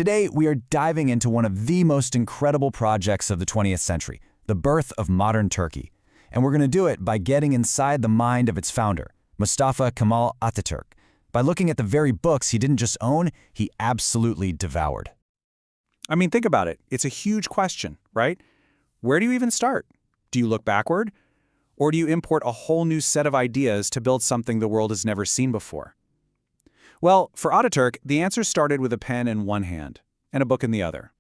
Today, we are diving into one of the most incredible projects of the 20th century, the birth of modern Turkey. And we're going to do it by getting inside the mind of its founder, Mustafa Kemal Atatürk, by looking at the very books he didn't just own, he absolutely devoured. I mean, think about it. It's a huge question, right? Where do you even start? Do you look backward? Or do you import a whole new set of ideas to build something the world has never seen before? Well, for Ataturk, the answer started with a pen in one hand and a book in the other.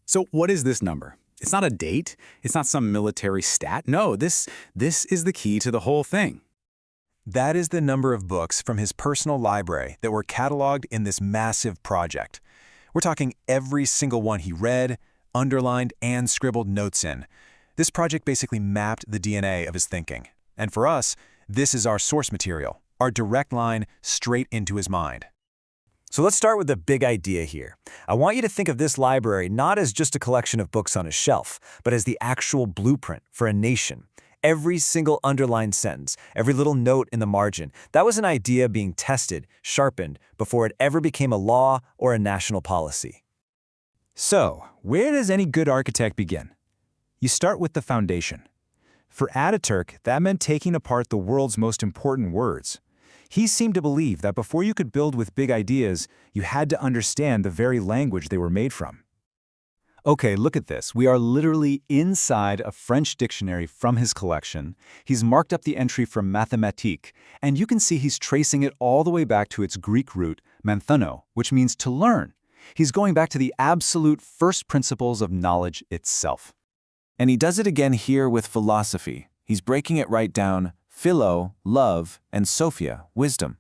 So what is this number? It's not a date. It's not some military stat. No, this is the key to the whole thing. That is the number of books from his personal library that were cataloged in this massive project. We're talking every single one he read, underlined, and scribbled notes in. This project basically mapped the DNA of his thinking. And for us, this is our source material, our direct line straight into his mind. So let's start with the big idea here. I want you to think of this library not as just a collection of books on a shelf, but as the actual blueprint for a nation. Every single underlined sentence, every little note in the margin, that was an idea being tested, sharpened, before it ever became a law or a national policy. So, where does any good architect begin? You start with the foundation. For Ataturk, that meant taking apart the world's most important words. He seemed to believe that before you could build with big ideas, you had to understand the very language they were made from. Okay, look at this. We are literally inside a French dictionary from his collection. He's marked up the entry from mathématique, and you can see he's tracing it all the way back to its Greek root, manthano, which means to learn. He's going back to the absolute first principles of knowledge itself. And he does it again here with philosophy. He's breaking it right down: philo, love, and sophia, wisdom.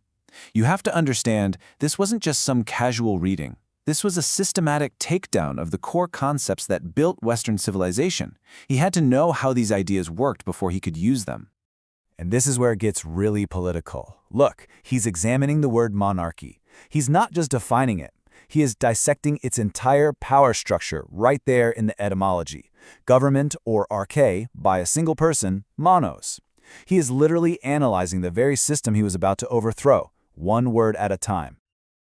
You have to understand, this wasn't just some casual reading. This was a systematic takedown of the core concepts that built Western civilization. He had to know how these ideas worked before he could use them. And this is where it gets really political. Look, he's examining the word monarchy. He's not just defining it. He is dissecting its entire power structure right there in the etymology. Government, or arche, by a single person, monos. He is literally analyzing the very system he was about to overthrow, one word at a time.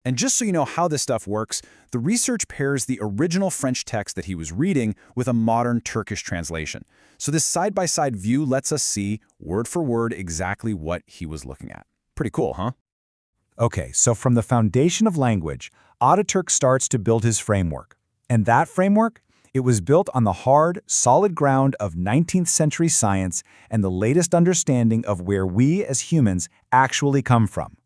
And just so you know how this stuff works, the research pairs the original French text that he was reading with a modern Turkish translation. So this side-by-side view lets us see, word for word, exactly what he was looking at. Pretty cool, huh? Okay, so from the foundation of language, Ataturk starts to build his framework. And that framework? It was built on the hard, solid ground of 19th century science and the latest understanding of where we as humans actually come from.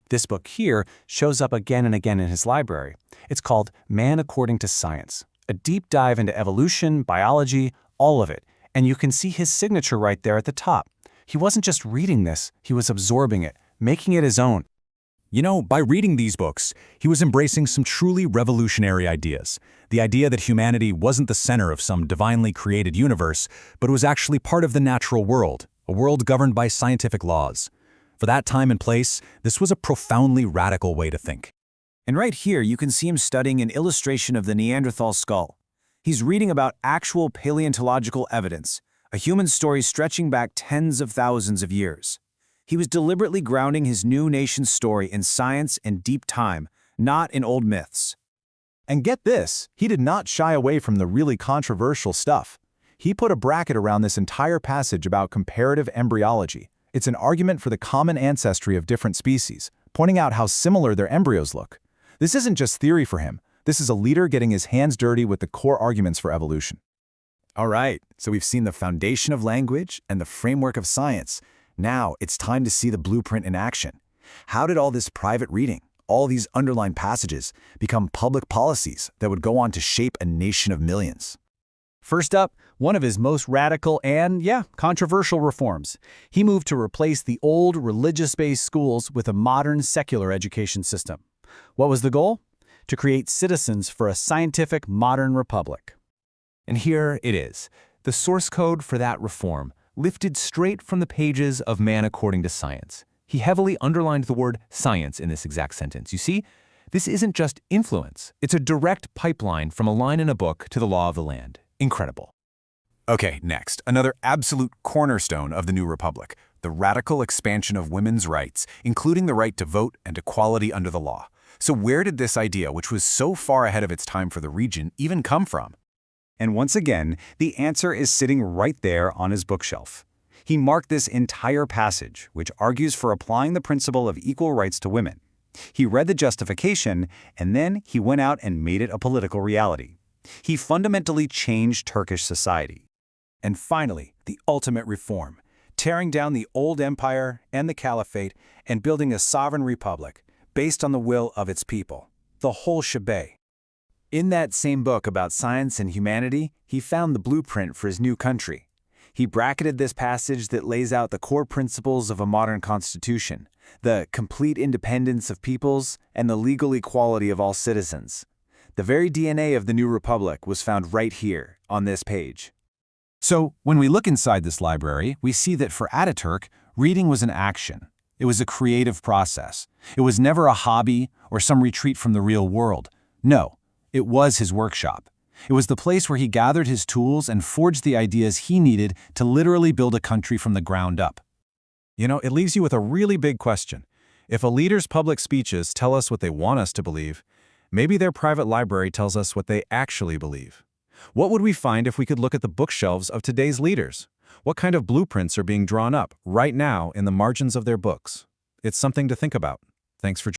This book here shows up again and again in his library. It's called Man According to Science, a deep dive into evolution, biology, all of it. And you can see his signature right there at the top. He wasn't just reading this, he was absorbing it, making it his own. You know, by reading these books, he was embracing some truly revolutionary ideas. The idea that humanity wasn't the center of some divinely created universe, but was actually part of the natural world, a world governed by scientific laws. For that time and place, this was a profoundly radical way to think. And right here, you can see him studying an illustration of the Neanderthal skull. He's reading about actual paleontological evidence, a human story stretching back tens of thousands of years. He was deliberately grounding his new nation's story in science and deep time, not in old myths. And get this, he did not shy away from the really controversial stuff. He put a bracket around this entire passage about comparative embryology. It's an argument for the common ancestry of different species, pointing out how similar their embryos look. This isn't just theory for him. This is a leader getting his hands dirty with the core arguments for evolution. All right, so we've seen the foundation of language and the framework of science. Now it's time to see the blueprint in action. How did all this private reading, all these underlined passages, become public policies that would go on to shape a nation of millions? First up, one of his most radical and, controversial reforms. He moved to replace the old religious-based schools with a modern secular education system. What was the goal? To create citizens for a scientific modern republic. And here it is, the source code for that reform, lifted straight from the pages of Man According to Science. He heavily underlined the word science in this exact sentence. You see, this isn't just influence. It's a direct pipeline from a line in a book to the law of the land. Incredible. Okay, next, another absolute cornerstone of the new republic, the radical expansion of women's rights, including the right to vote and equality under the law. So where did this idea, which was so far ahead of its time for the region, even come from? And once again, the answer is sitting right there on his bookshelf. He marked this entire passage, which argues for applying the principle of equal rights to women. He read the justification, and then he went out and made it a political reality. He fundamentally changed Turkish society. And finally, the ultimate reform, tearing down the old empire and the caliphate and building a sovereign republic based on the will of its people, the whole shebang. In that same book about science and humanity, he found the blueprint for his new country. He bracketed this passage that lays out the core principles of a modern constitution, the complete independence of peoples and the legal equality of all citizens. The very DNA of the new republic was found right here, on this page. So, when we look inside this library, we see that for Ataturk, reading was an action. It was a creative process. It was never a hobby or some retreat from the real world. No, it was his workshop. It was the place where he gathered his tools and forged the ideas he needed to literally build a country from the ground up. You know, it leaves you with a really big question. If a leader's public speeches tell us what they want us to believe, maybe their private library tells us what they actually believe. What would we find if we could look at the bookshelves of today's leaders? What kind of blueprints are being drawn up right now in the margins of their books? It's something to think about. Thanks for